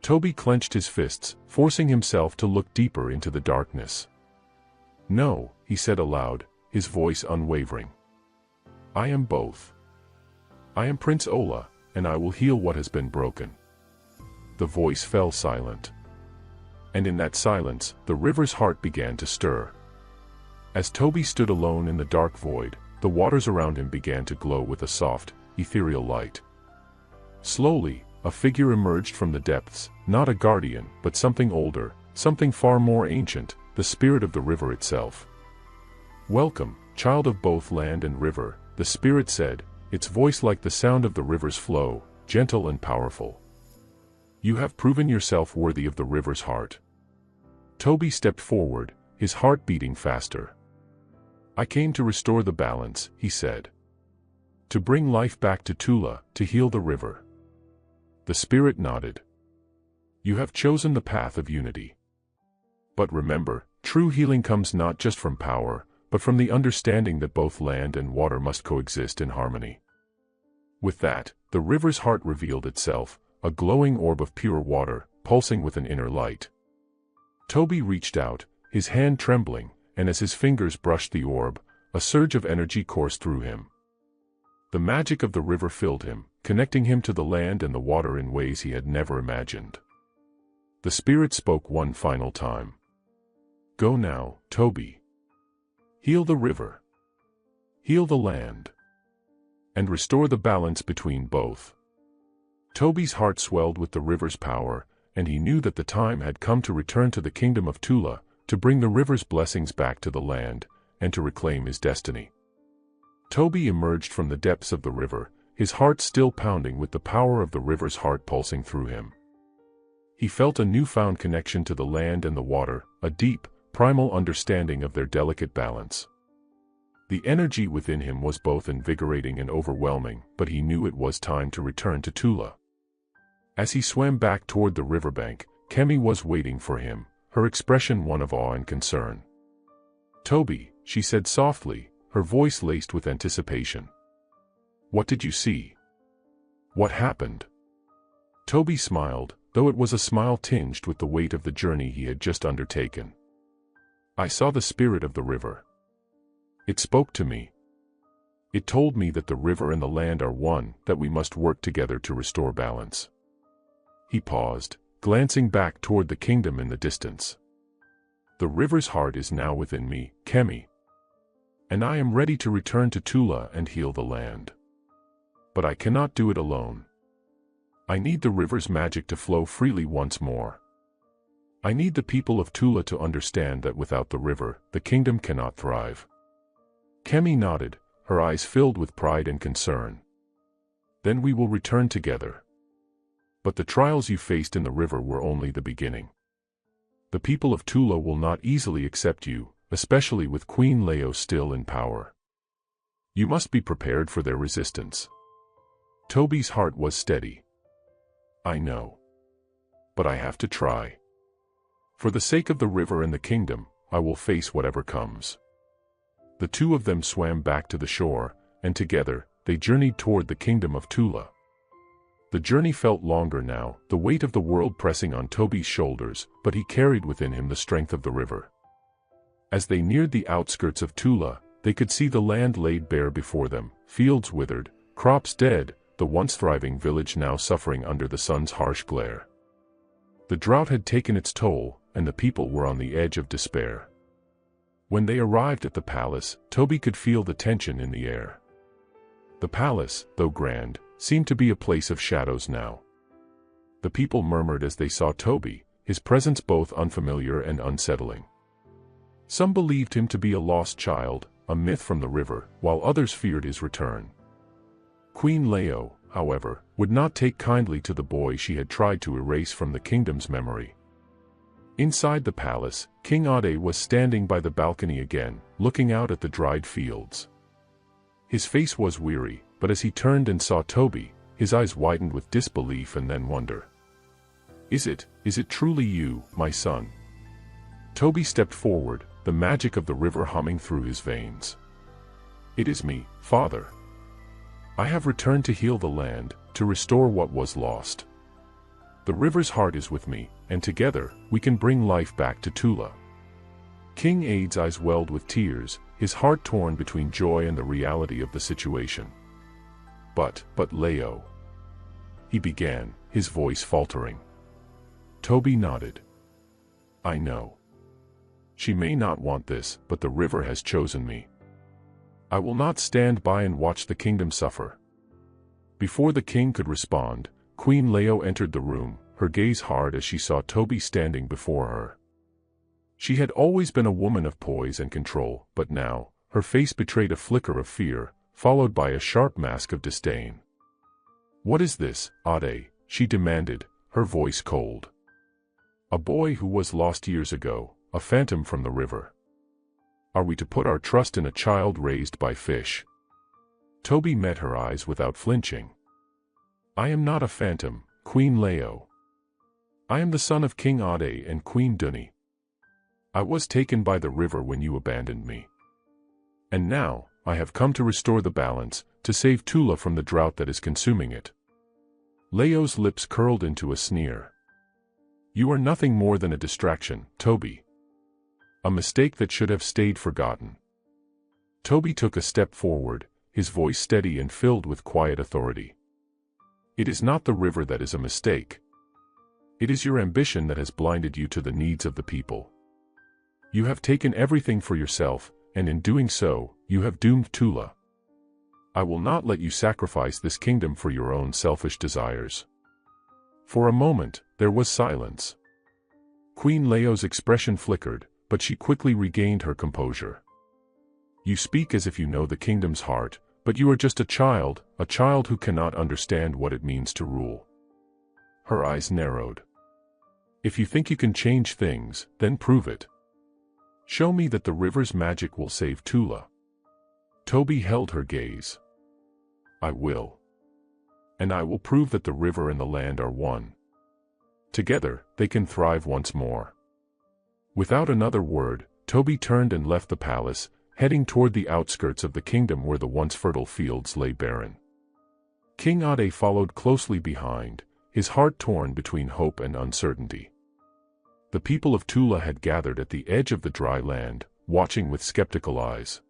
Toby clenched his fists, forcing himself to look deeper into the darkness. No, he said aloud, his voice unwavering. I am both. I am Prince Ola, and I will heal what has been broken. The voice fell silent. And in that silence, the river's heart began to stir. As Toby stood alone in the dark void, the waters around him began to glow with a soft, ethereal light. Slowly, a figure emerged from the depths, not a guardian, but something older, something far more ancient, the spirit of the river itself. Welcome, child of both land and river, the spirit said, its voice like the sound of the river's flow, gentle and powerful. You have proven yourself worthy of the river's heart. Toby stepped forward, his heart beating faster. I came to restore the balance, he said. To bring life back to Tula, to heal the river. The spirit nodded. You have chosen the path of unity. But remember, true healing comes not just from power, but from the understanding that both land and water must coexist in harmony. With that, the river's heart revealed itself, a glowing orb of pure water, pulsing with an inner light. Toby reached out, his hand trembling, and as his fingers brushed the orb, a surge of energy coursed through him. The magic of the river filled him, connecting him to the land and the water in ways he had never imagined. The spirit spoke one final time. Go now, Toby. Heal the river. Heal the land. And restore the balance between both. Toby's heart swelled with the river's power, and he knew that the time had come to return to the kingdom of Tula, to bring the river's blessings back to the land, and to reclaim his destiny. Toby emerged from the depths of the river, his heart still pounding with the power of the river's heart pulsing through him. He felt a newfound connection to the land and the water, a deep, primal understanding of their delicate balance. The energy within him was both invigorating and overwhelming, but he knew it was time to return to Tula. As he swam back toward the riverbank, Kemi was waiting for him, her expression one of awe and concern. Toby, she said softly, her voice laced with anticipation. What did you see? What happened? Toby smiled, though it was a smile tinged with the weight of the journey he had just undertaken. I saw the spirit of the river. It spoke to me. It told me that the river and the land are one, that we must work together to restore balance. He paused, glancing back toward the kingdom in the distance. The river's heart is now within me, Kemi. And I am ready to return to Tula and heal the land. But I cannot do it alone. I need the river's magic to flow freely once more. I need the people of Tula to understand that without the river, the kingdom cannot thrive. Kemi nodded, her eyes filled with pride and concern. Then we will return together. But the trials you faced in the river were only the beginning. The people of Tula will not easily accept you, especially with Queen Leo still in power. You must be prepared for their resistance. Toby's heart was steady. I know. But I have to try. For the sake of the river and the kingdom, I will face whatever comes. The two of them swam back to the shore, and together, they journeyed toward the kingdom of Tula. The journey felt longer now, the weight of the world pressing on Toby's shoulders, but he carried within him the strength of the river. As they neared the outskirts of Tula, they could see the land laid bare before them, fields withered, crops dead, the once thriving village now suffering under the sun's harsh glare. The drought had taken its toll, and the people were on the edge of despair. When they arrived at the palace, Toby could feel the tension in the air. The palace, though grand, seemed to be a place of shadows now. The people murmured as they saw Toby, his presence both unfamiliar and unsettling. Some believed him to be a lost child, a myth from the river, while others feared his return. Queen Leo, however, would not take kindly to the boy she had tried to erase from the kingdom's memory. Inside the palace, King Ade was standing by the balcony again, looking out at the dried fields. His face was weary, but as he turned and saw Toby, his eyes widened with disbelief and then wonder. Is it truly you, my son?" Toby stepped forward, the magic of the river humming through his veins. "It is me, father. I have returned to heal the land, to restore what was lost. The river's heart is with me, and together, we can bring life back to Tula." King Ade's eyes welled with tears, his heart torn between joy and the reality of the situation. But Leo," he began, his voice faltering. Toby nodded. "I know. She may not want this, but the river has chosen me. I will not stand by and watch the kingdom suffer." Before the king could respond, Queen Leo entered the room, her gaze hard as she saw Toby standing before her. She had always been a woman of poise and control, but now, her face betrayed a flicker of fear, followed by a sharp mask of disdain. "What is this, Ade?" she demanded, her voice cold. "A boy who was lost years ago, a phantom from the river. Are we to put our trust in a child raised by fish?" Toby met her eyes without flinching. "I am not a phantom, Queen Leo. I am the son of King Ade and Queen Duni. I was taken by the river when you abandoned me. And now, I have come to restore the balance, to save Tula from the drought that is consuming it." Leo's lips curled into a sneer. "You are nothing more than a distraction, Toby. A mistake that should have stayed forgotten." Toby took a step forward, his voice steady and filled with quiet authority. "It is not the river that is a mistake. It is your ambition that has blinded you to the needs of the people. You have taken everything for yourself, and in doing so, you have doomed Tula. I will not let you sacrifice this kingdom for your own selfish desires." For a moment, there was silence. Queen Leo's expression flickered, but she quickly regained her composure. "You speak as if you know the kingdom's heart, but you are just a child who cannot understand what it means to rule." Her eyes narrowed. "If you think you can change things, then prove it. Show me that the river's magic will save Tula." Toby held her gaze. "I will. And I will prove that the river and the land are one. Together, they can thrive once more." Without another word, Toby turned and left the palace, heading toward the outskirts of the kingdom where the once fertile fields lay barren. King Ade followed closely behind, his heart torn between hope and uncertainty. The people of Tula had gathered at the edge of the dry land, watching with skeptical eyes.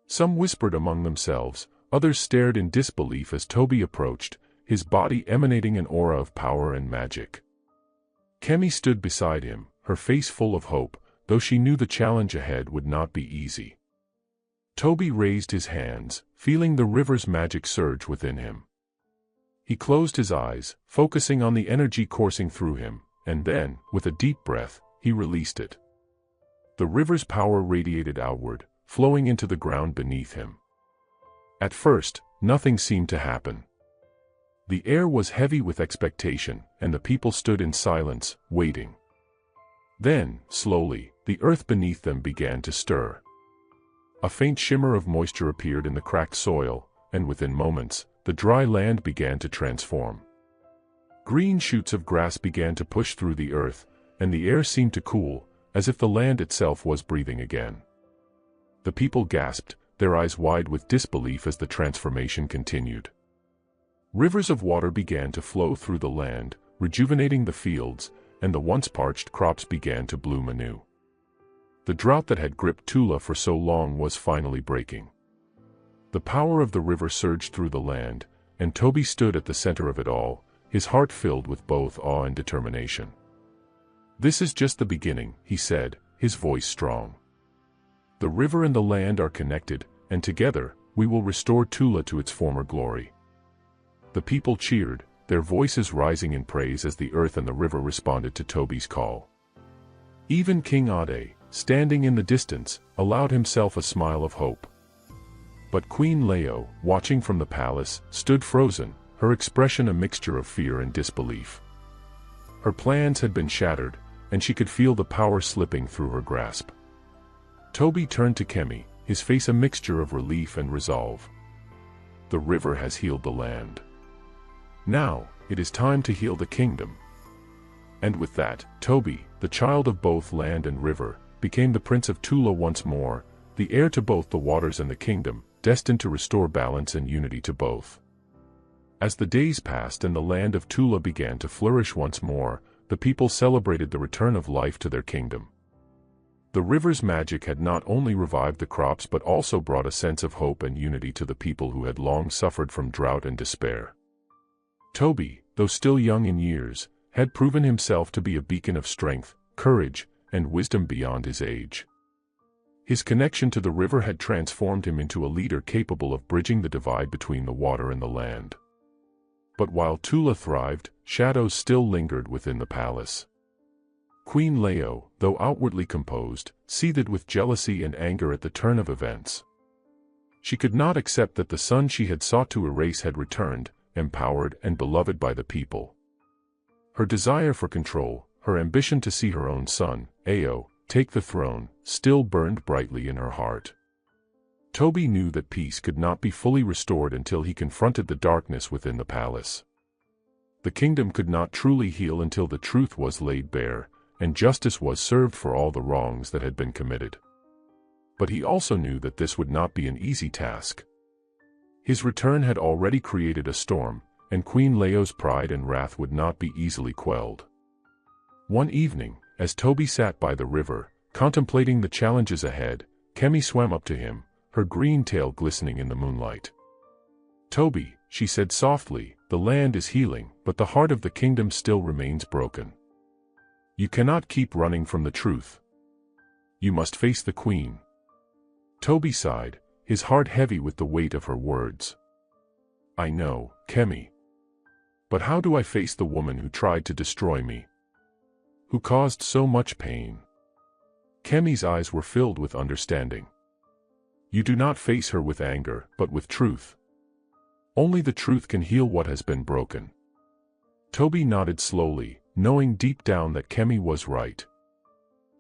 Some whispered among themselves, others stared in disbelief as Toby approached, his body emanating an aura of power and magic. Kemi stood beside him, her face full of hope, though she knew the challenge ahead would not be easy. Toby raised his hands, feeling the river's magic surge within him. He closed his eyes, focusing on the energy coursing through him, and then, with a deep breath, he released it. The river's power radiated outward, flowing into the ground beneath him. At first, nothing seemed to happen. The air was heavy with expectation, and the people stood in silence, waiting. Then, slowly, the earth beneath them began to stir. A faint shimmer of moisture appeared in the cracked soil, and within moments, the dry land began to transform. Green shoots of grass began to push through the earth, and the air seemed to cool, as if the land itself was breathing again. The people gasped, their eyes wide with disbelief as the transformation continued. Rivers of water began to flow through the land, rejuvenating the fields, and the once parched crops began to bloom anew. The drought that had gripped Tula for so long was finally breaking. The power of the river surged through the land, and Toby stood at the center of it all, his heart filled with both awe and determination. "This is just the beginning," he said, his voice strong. "The river and the land are connected, and together, we will restore Tula to its former glory." The people cheered, their voices rising in praise as the earth and the river responded to Toby's call. Even King Ade, standing in the distance, allowed himself a smile of hope. But Queen Leo, watching from the palace, stood frozen, her expression a mixture of fear and disbelief. Her plans had been shattered, and she could feel the power slipping through her grasp. Toby turned to Kemi, his face a mixture of relief and resolve. "The river has healed the land. Now, it is time to heal the kingdom." And with that, Toby, the child of both land and river, became the prince of Tula once more, the heir to both the waters and the kingdom, destined to restore balance and unity to both. As the days passed and the land of Tula began to flourish once more, the people celebrated the return of life to their kingdom. The river's magic had not only revived the crops but also brought a sense of hope and unity to the people who had long suffered from drought and despair. Toby, though still young in years, had proven himself to be a beacon of strength, courage, and wisdom beyond his age. His connection to the river had transformed him into a leader capable of bridging the divide between the water and the land. But while Tula thrived, shadows still lingered within the palace. Queen Leo, though outwardly composed, seethed with jealousy and anger at the turn of events. She could not accept that the son she had sought to erase had returned, empowered and beloved by the people. Her desire for control, her ambition to see her own son, Ao, take the throne, still burned brightly in her heart. Toby knew that peace could not be fully restored until he confronted the darkness within the palace. The kingdom could not truly heal until the truth was laid bare, and justice was served for all the wrongs that had been committed. But he also knew that this would not be an easy task. His return had already created a storm, and Queen Leo's pride and wrath would not be easily quelled. One evening, as Toby sat by the river, contemplating the challenges ahead, Kemi swam up to him, her green tail glistening in the moonlight. "Toby," she said softly, "the land is healing, but the heart of the kingdom still remains broken. You cannot keep running from the truth. You must face the queen." Toby sighed, his heart heavy with the weight of her words. "I know, Kemi. But how do I face the woman who tried to destroy me? Who caused so much pain?" Kemi's eyes were filled with understanding. "You do not face her with anger, but with truth. Only the truth can heal what has been broken." Toby nodded slowly, knowing deep down that Kemi was right.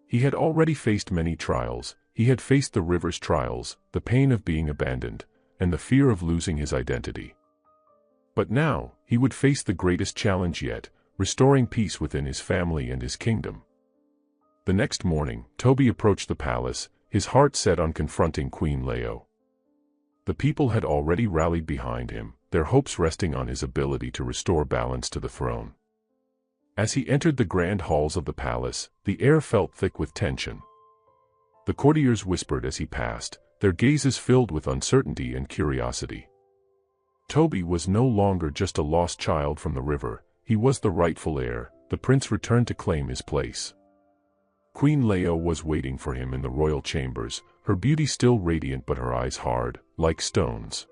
He had already faced many trials. He had faced the river's trials, the pain of being abandoned, and the fear of losing his identity. But now, he would face the greatest challenge yet, restoring peace within his family and his kingdom. The next morning, Toby approached the palace, his heart set on confronting Queen Leo. The people had already rallied behind him, their hopes resting on his ability to restore balance to the throne. As he entered the grand halls of the palace, the air felt thick with tension. The courtiers whispered as he passed, their gazes filled with uncertainty and curiosity. Toby was no longer just a lost child from the river, he was the rightful heir, the prince returned to claim his place. Queen Leo was waiting for him in the royal chambers, her beauty still radiant but her eyes hard, like stones.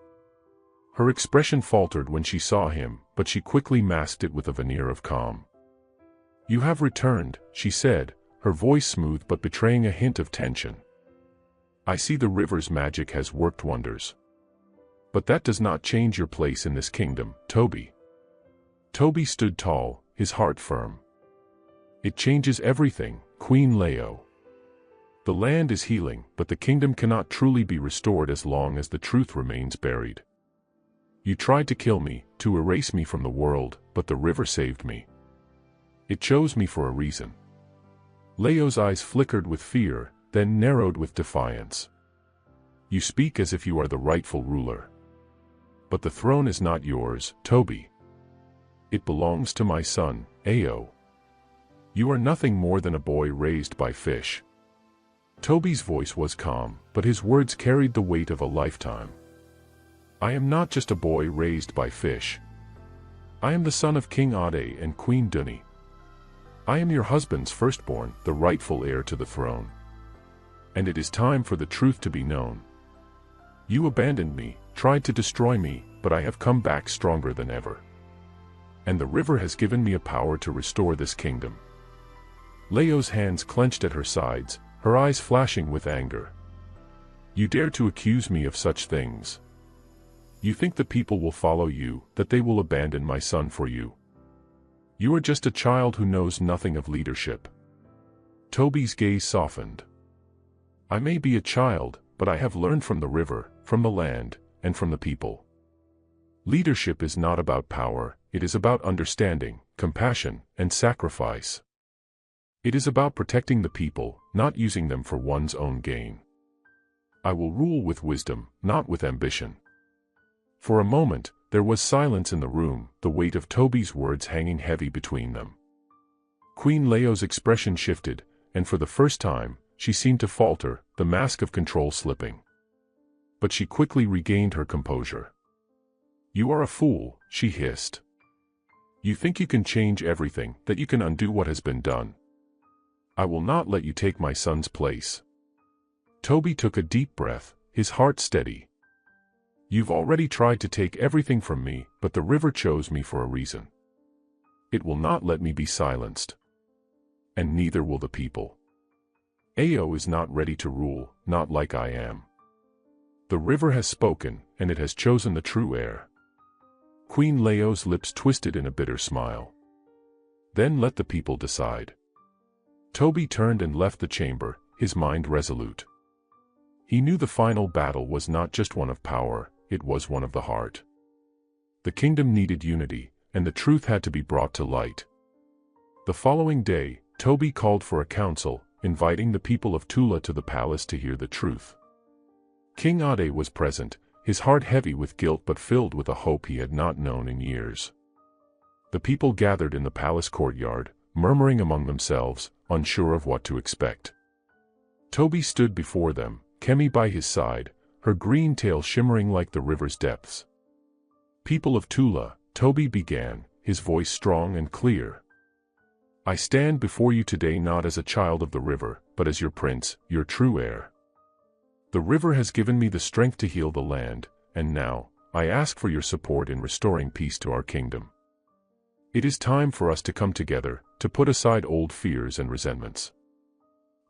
Her expression faltered when she saw him, but she quickly masked it with a veneer of calm. "You have returned," she said, her voice smooth but betraying a hint of tension. "I see the river's magic has worked wonders. But that does not change your place in this kingdom, Toby." Toby stood tall, his heart firm. "It changes everything, Queen Leo. The land is healing, but the kingdom cannot truly be restored as long as the truth remains buried. You tried to kill me, to erase me from the world, but the river saved me. It chose me for a reason." Leo's eyes flickered with fear, then narrowed with defiance. "You speak as if you are the rightful ruler. But the throne is not yours, Toby. It belongs to my son, Ao. You are nothing more than a boy raised by fish. Toby's voice was calm, but his words carried the weight of a lifetime. I am not just a boy raised by fish. I am the son of King Ade and Queen Duni. I am your husband's firstborn, the rightful heir to the throne. And it is time for the truth to be known. You abandoned me, tried to destroy me, but I have come back stronger than ever. And the river has given me a power to restore this kingdom. Leo's hands clenched at her sides, her eyes flashing with anger. You dare to accuse me of such things? You think the people will follow you, that they will abandon my son for you? You are just a child who knows nothing of leadership. Toby's gaze softened. I may be a child, but I have learned from the river, from the land, and from the people. Leadership is not about power, it is about understanding, compassion, and sacrifice. It is about protecting the people, not using them for one's own gain. I will rule with wisdom, not with ambition. For a moment, there was silence in the room, the weight of Toby's words hanging heavy between them. Queen Leo's expression shifted, and for the first time, she seemed to falter, the mask of control slipping. But she quickly regained her composure. You are a fool, she hissed. You think you can change everything, that you can undo what has been done. I will not let you take my son's place. Toby took a deep breath, his heart steady. You've already tried to take everything from me, but the river chose me for a reason. It will not let me be silenced. And neither will the people. Ao is not ready to rule, not like I am. The river has spoken, and it has chosen the true heir. Queen Leo's lips twisted in a bitter smile. Then let the people decide. Toby turned and left the chamber, his mind resolute. He knew the final battle was not just one of power, it was one of the heart. The kingdom needed unity, and the truth had to be brought to light. The following day, Toby called for a council, inviting the people of Tula to the palace to hear the truth. King Ade was present, his heart heavy with guilt but filled with a hope he had not known in years. The people gathered in the palace courtyard, murmuring among themselves, unsure of what to expect. Toby stood before them, Kemi by his side, her green tail shimmering like the river's depths. People of Tula, Toby began, his voice strong and clear. I stand before you today not as a child of the river, but as your prince, your true heir. The river has given me the strength to heal the land, and now, I ask for your support in restoring peace to our kingdom. It is time for us to come together, to put aside old fears and resentments.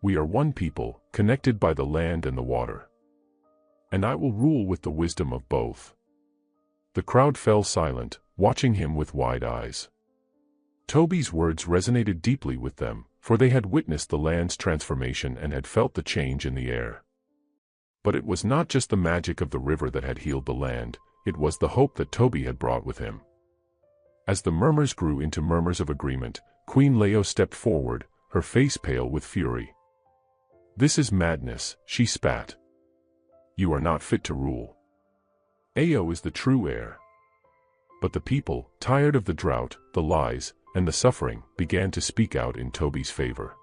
We are one people, connected by the land and the water. And I will rule with the wisdom of both. The crowd fell silent, watching him with wide eyes. Toby's words resonated deeply with them, for they had witnessed the land's transformation and had felt the change in the air. But it was not just the magic of the river that had healed the land, it was the hope that Toby had brought with him. As the murmurs grew into murmurs of agreement, Queen Leo stepped forward, her face pale with fury. This is madness, she spat. You are not fit to rule. Ao is the true heir. But the people, tired of the drought, the lies, and the suffering, began to speak out in Toby's favor.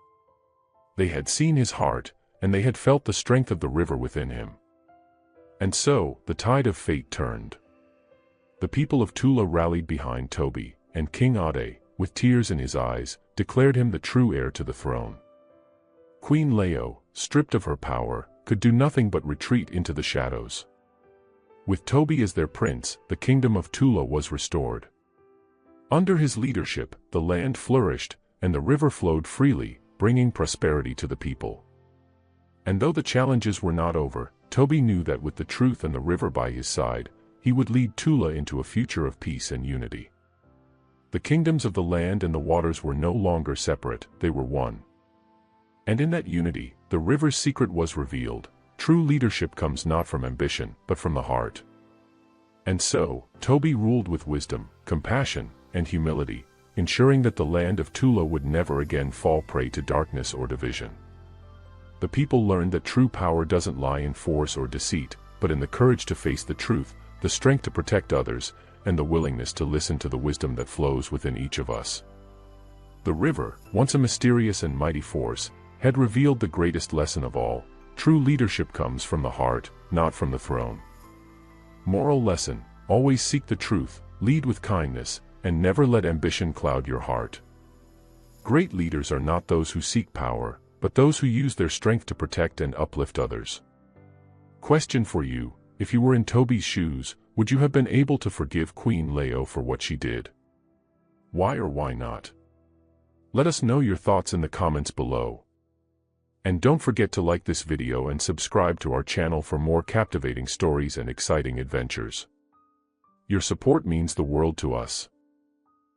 They had seen his heart, and they had felt the strength of the river within him. And so, the tide of fate turned. The people of Tula rallied behind Toby, and King Ade, with tears in his eyes, declared him the true heir to the throne. Queen Leo, stripped of her power, could do nothing but retreat into the shadows. With Toby as their prince, the kingdom of Tula was restored. Under his leadership, the land flourished, and the river flowed freely, bringing prosperity to the people. And though the challenges were not over, Toby knew that with the truth and the river by his side, he would lead Tula into a future of peace and unity. The kingdoms of the land and the waters were no longer separate, they were one. And in that unity, the river's secret was revealed. True leadership comes not from ambition, but from the heart. And so, Toby ruled with wisdom, compassion, and humility, ensuring that the land of Tula would never again fall prey to darkness or division. The people learned that true power doesn't lie in force or deceit, but in the courage to face the truth, the strength to protect others, and the willingness to listen to the wisdom that flows within each of us. The river, once a mysterious and mighty force, had revealed the greatest lesson of all: true leadership comes from the heart, not from the throne. Moral lesson: always seek the truth, lead with kindness, and never let ambition cloud your heart. Great leaders are not those who seek power, but those who use their strength to protect and uplift others. Question for you: if you were in Toby's shoes, would you have been able to forgive Queen Leo for what she did? Why or why not? Let us know your thoughts in the comments below. And don't forget to like this video and subscribe to our channel for more captivating stories and exciting adventures. Your support means the world to us.